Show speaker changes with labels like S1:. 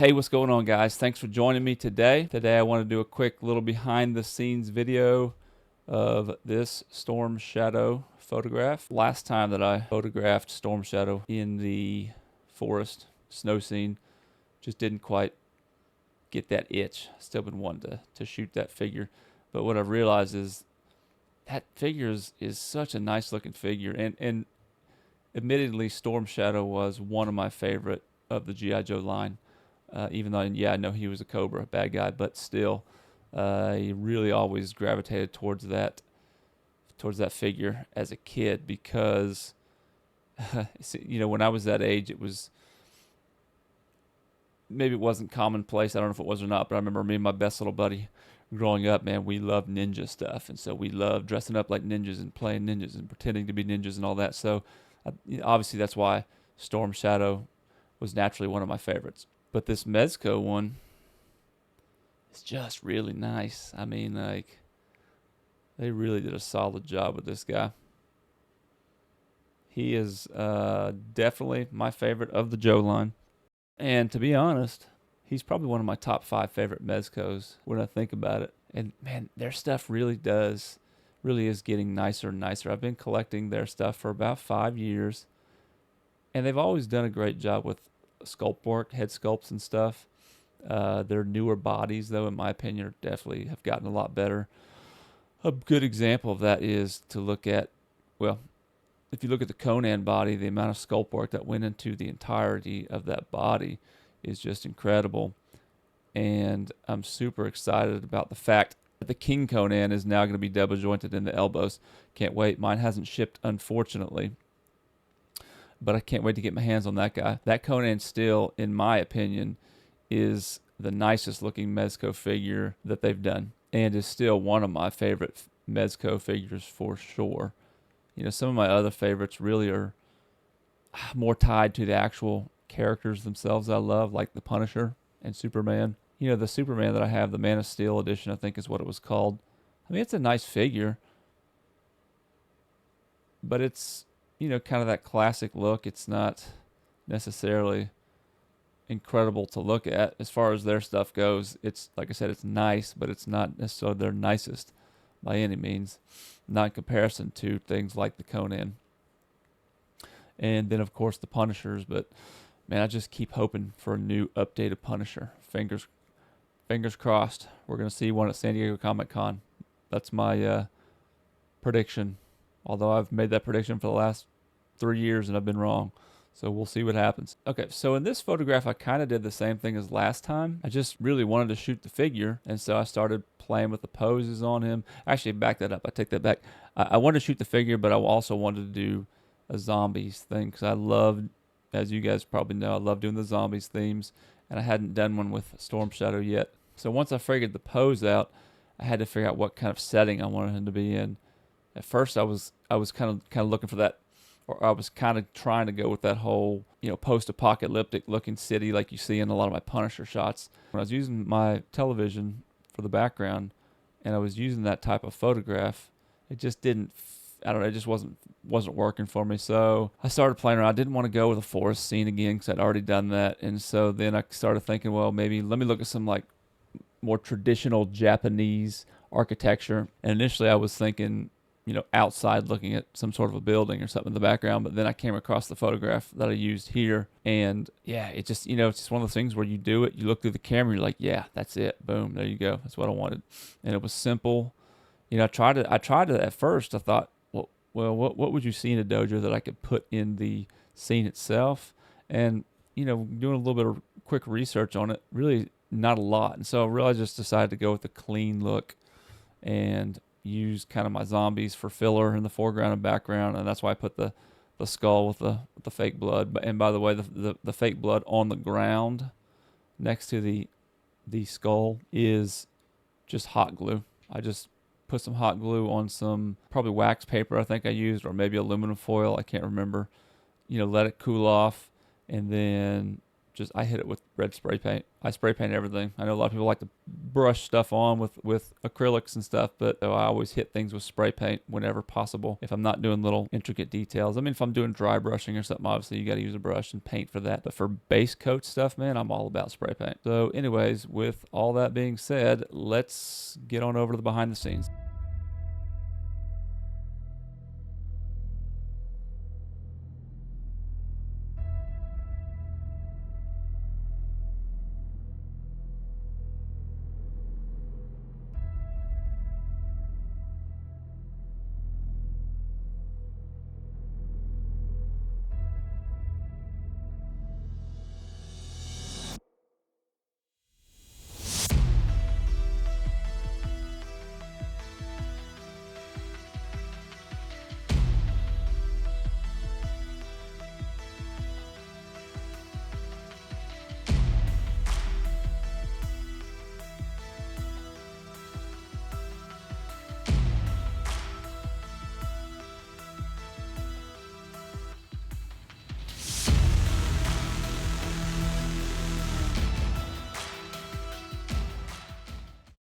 S1: Hey, what's going on, guys? Thanks for joining me today. Today I want to do a quick little behind the scenes video of this storm shadow photograph. Last time that I photographed storm shadow in the forest snow scene, just didn't quite get that itch. Still been wanting to shoot that figure. But what I've realized is that figure is such a nice looking figure. And admittedly, Storm Shadow was one of my favorite of the G.I. Joe line. Even though, yeah, I know he was a Cobra, a bad guy, but still, he really always gravitated towards that figure as a kid because, when I was that age, it was maybe it wasn't commonplace. I don't know if it was or not, but I remember me and my best little buddy growing up, man, we loved ninja stuff, and so we loved dressing up like ninjas and playing ninjas and pretending to be ninjas and all that. So, obviously, that's why Storm Shadow was naturally one of my favorites. But this Mezco one is just really nice. I mean, like, they really did a solid job with this guy. He is definitely my favorite of the Joe line. And to be honest, he's probably one of my top 5 favorite Mezcos when I think about it. And man, their stuff really is getting nicer and nicer. I've been collecting their stuff for about 5 years. And they've always done a great job with sculpt work, head sculpts and stuff. Their newer bodies, though, in my opinion, definitely have gotten a lot better. A good example of that is to look at, well, if you look at the Conan body, the amount of sculpt work that went into the entirety of that body is just incredible. And I'm super excited about the fact that the King Conan is now going to be double jointed in the elbows. Can't wait. Mine hasn't shipped, unfortunately, but I can't wait to get my hands on that guy. That Conan still, in my opinion, is the nicest looking Mezco figure that they've done, and is still one of my favorite Mezco figures for sure. Some of my other favorites really are more tied to the actual characters themselves I love, like the Punisher and Superman. The Superman that I have, the Man of Steel edition, I think is what it was called. I mean, it's a nice figure, but it's kind of that classic look. It's not necessarily incredible to look at as far as their stuff goes. It's, like I said, it's nice, but it's not necessarily their nicest by any means, not in comparison to things like the Conan. And then, of course, the Punishers. But, man, I just keep hoping for a new updated Punisher. Fingers crossed. We're going to see one at San Diego Comic-Con. That's my prediction. Although I've made that prediction for the last 3 years and I've been wrong. So we'll see what happens. Okay, so in this photograph, I kind of did the same thing as last time. I just really wanted to shoot the figure, and so I started playing with the poses on him. Actually, back that up. I take that back. I wanted to shoot the figure, but I also wanted to do a zombies thing because I love, as you guys probably know, I love doing the zombies themes, and I hadn't done one with Storm Shadow yet. So once I figured the pose out, I had to figure out what kind of setting I wanted him to be in. At first, I was kind of looking for that, or I was kind of trying to go with that whole, post-apocalyptic looking city like you see in a lot of my Punisher shots. When I was using my television for the background, and I was using that type of photograph, it just didn't, I don't know, it just wasn't working for me. So I started playing around. I didn't want to go with a forest scene again because I'd already done that. And so then I started thinking, well, maybe let me look at some like more traditional Japanese architecture. And initially I was thinking, outside looking at some sort of a building or something in the background. But then I came across the photograph that I used here. And yeah, it just, it's just one of those things where you do it, you look through the camera, you're like, yeah, that's it. Boom, there you go. That's what I wanted. And it was simple. I tried it at first. I thought, well, what would you see in a dojo that I could put in the scene itself? And, doing a little bit of quick research on it, really not a lot. And so I really just decided to go with a clean look and use kind of my zombies for filler in the foreground and background, and that's why I put the skull with the fake blood. And by the way, the fake blood on the ground next to the skull is just hot glue. I just put some hot glue on some probably wax paper I think I used, or maybe aluminum foil, I can't remember. Let it cool off, and then I hit it with red spray paint. I spray paint everything. I know a lot of people like to brush stuff on with acrylics and stuff, but I always hit things with spray paint whenever possible if I'm not doing little intricate details. I mean, if I'm doing dry brushing or something, obviously you got to use a brush and paint for that. But for base coat stuff, man, I'm all about spray paint. So anyways, with all that being said, let's get on over to the behind the scenes.